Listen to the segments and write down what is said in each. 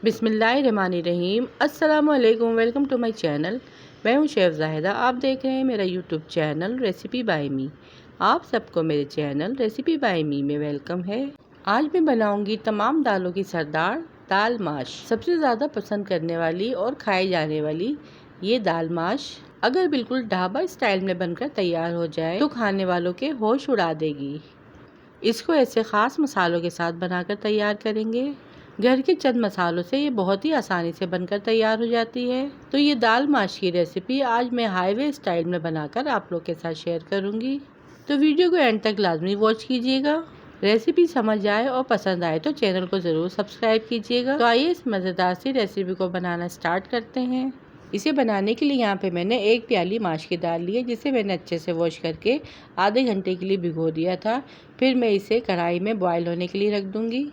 बिस्मिल्लाहिर्रहमानिर्रहीम। अस्सलामुअलैकुम। Welcome to my channel. मैं हूं शेफ़ ज़ाहिदा। आप देख रहे हैं मेरा YouTube channel recipe by me. आप सबको मेरे चैनल रेसिपी बाय मी में वेलकम है। आज मैं बनाऊंगी तमाम दालों की सरदार दाल माश। सबसे ज़्यादा पसंद करने वाली और खाई जाने वाली ये दाल माश अगर बिल्कुल ढाबा स्टाइल में बनकर तैयार हो जाए तो खाने वालों के होश उड़ा देगी। इसको ऐसे ख़ास मसालों के साथ बनाकर तैयार करेंगे। घर के चंद मसालों से ये बहुत ही आसानी से बनकर तैयार हो जाती है। तो ये दाल माश की रेसिपी आज मैं हाईवे स्टाइल में बनाकर आप लोग के साथ शेयर करूंगी। तो वीडियो को एंड तक लाजमी वॉच कीजिएगा। रेसिपी समझ आए और पसंद आए तो चैनल को ज़रूर सब्सक्राइब कीजिएगा। तो आइए इस मज़ेदार सी रेसिपी को बनाना स्टार्ट करते हैं। इसे बनाने के लिए यहाँ पे मैंने 1 प्याली माश की दाल ली है, जिसे मैंने अच्छे से वॉश करके आधे घंटे के लिए भिगो दिया था। फिर मैं इसे कढ़ाई में बॉयल होने के लिए रख दूँगी।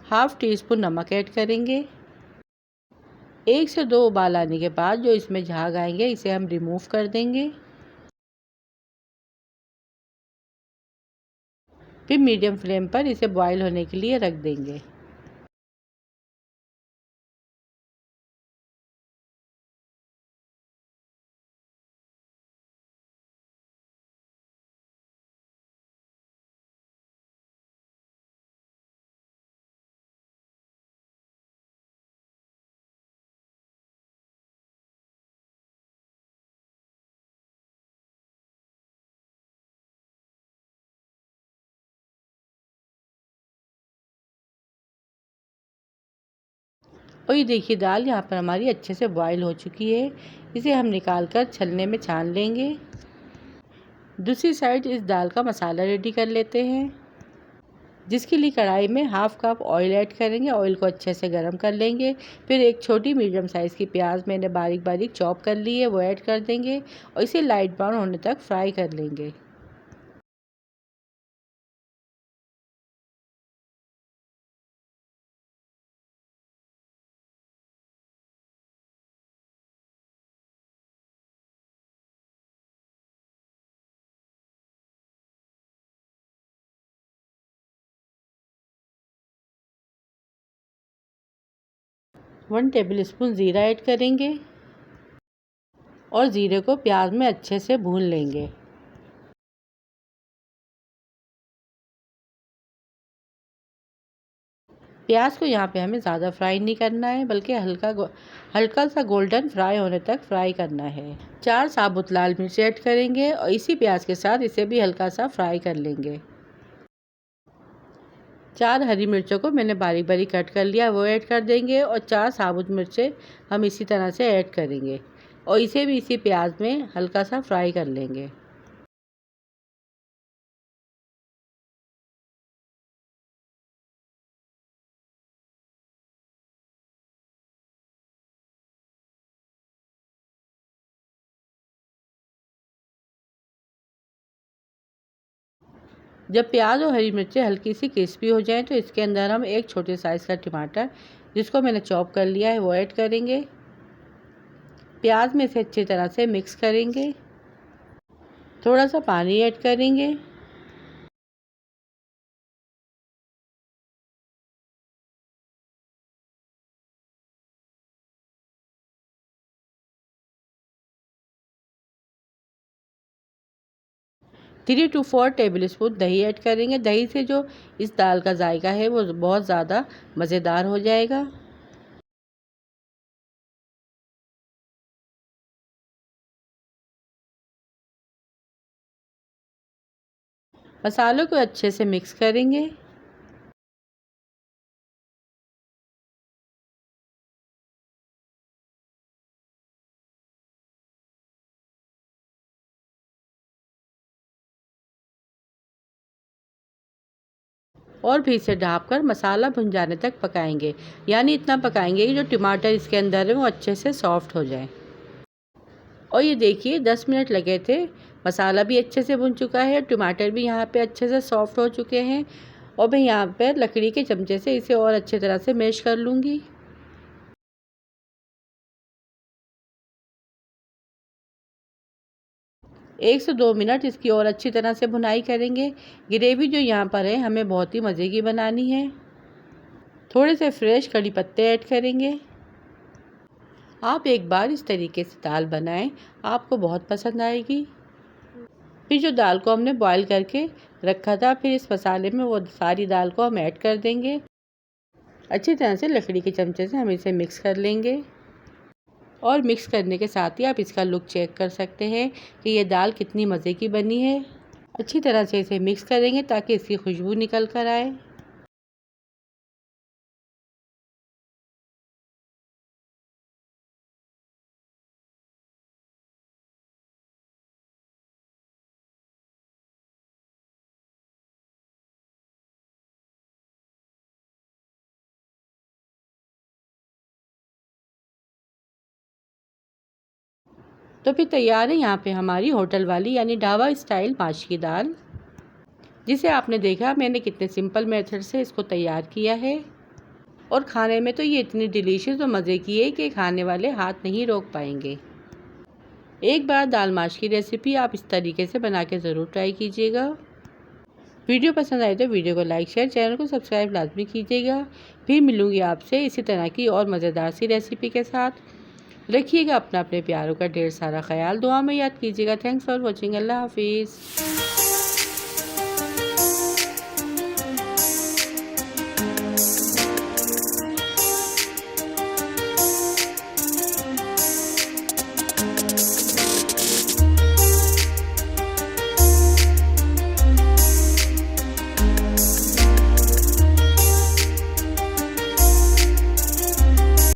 हाफ़ टी स्पून नमक ऐड करेंगे। 1 से 2 उबाल आने के बाद जो इसमें झाग आएंगे इसे हम रिमूव कर देंगे। फिर मीडियम फ्लेम पर इसे बॉईल होने के लिए रख देंगे। और ये देखिए दाल यहाँ पर हमारी अच्छे से बॉईल हो चुकी है। इसे हम निकाल कर छलने में छान लेंगे। दूसरी साइड इस दाल का मसाला रेडी कर लेते हैं, जिसके लिए कढ़ाई में हाफ़ कप ऑयल ऐड करेंगे। ऑयल को अच्छे से गर्म कर लेंगे। फिर एक छोटी मीडियम साइज़ की प्याज मैंने बारीक बारीक चॉप कर ली है, वो ऐड कर देंगे और इसे लाइट ब्राउन होने तक फ्राई कर लेंगे। वन टेबल स्पून ज़ीरा ऐड करेंगे और ज़ीरे को प्याज में अच्छे से भून लेंगे। प्याज को यहाँ पे हमें ज़्यादा फ्राई नहीं करना है, बल्कि हल्का सा गोल्डन फ्राई होने तक फ्राई करना है। 4 साबुत लाल मिर्च ऐड करेंगे और इसी प्याज के साथ इसे भी हल्का सा फ्राई कर लेंगे। 4 हरी मिर्चों को मैंने बारीक बारीक कट कर लिया, वो ऐड कर देंगे और 4 साबुत मिर्चें हम इसी तरह से ऐड करेंगे और इसे भी इसी प्याज में हल्का सा फ्राई कर लेंगे। जब प्याज और हरी मिर्चें हल्की सी क्रिस्पी हो जाएं तो इसके अंदर हम एक छोटे साइज़ का टमाटर, जिसको मैंने चॉप कर लिया है, वो ऐड करेंगे। प्याज में इसे अच्छी तरह से मिक्स करेंगे। थोड़ा सा पानी ऐड करेंगे। थ्री टू 4 टेबल स्पून दही ऐड करेंगे। दही से जो इस दाल का जायका है वो बहुत ज़्यादा मज़ेदार हो जाएगा। मसालों को अच्छे से मिक्स करेंगे। और फिर इसे ढाँप कर मसाला भुन जाने तक पकाएंगे, यानी इतना पकाएंगे कि जो टमाटर इसके अंदर है वो अच्छे से सॉफ्ट हो जाए। और ये देखिए 10 मिनट लगे थे। मसाला भी अच्छे से भुन चुका है, टमाटर भी यहाँ पे अच्छे से सॉफ्ट हो चुके हैं और मैं यहाँ पर लकड़ी के चमचे से इसे और अच्छी तरह से मैश कर लूँगी। 1 से 2 मिनट इसकी और अच्छी तरह से भुनाई करेंगे। ग्रेवी जो यहाँ पर है हमें बहुत ही मज़े की बनानी है। थोड़े से फ्रेश कड़ी पत्ते ऐड करेंगे। आप एक बार इस तरीके से दाल बनाएं, आपको बहुत पसंद आएगी। फिर जो दाल को हमने बॉईल करके रखा था, फिर इस मसाले में वो सारी दाल को हम ऐड कर देंगे। अच्छी तरह से लकड़ी के चमचे से हम इसे मिक्स कर लेंगे और मिक्स करने के साथ ही आप इसका लुक चेक कर सकते हैं कि ये दाल कितनी मज़े की बनी है। अच्छी तरह से इसे मिक्स करेंगे ताकि इसकी खुशबू निकल कर आए। तो फिर तैयार है यहाँ पे हमारी होटल वाली यानी ढाबा स्टाइल माश की दाल, जिसे आपने देखा मैंने कितने सिंपल मेथड से इसको तैयार किया है। और खाने में तो ये इतनी डिलीशियस और मज़े की है कि खाने वाले हाथ नहीं रोक पाएंगे। एक बार दाल माश की रेसिपी आप इस तरीके से बना के ज़रूर ट्राई कीजिएगा। वीडियो पसंद आए तो वीडियो को लाइक शेयर, चैनल को सब्सक्राइब लाजमी कीजिएगा। फिर मिलूँगी आपसे इसी तरह की और मज़ेदार सी रेसिपी के साथ। रखिएगा अपना अपने प्यारों का ढेर सारा ख्याल, दुआ में याद कीजिएगा। Thanks for watching. अल्लाह हाफिज़।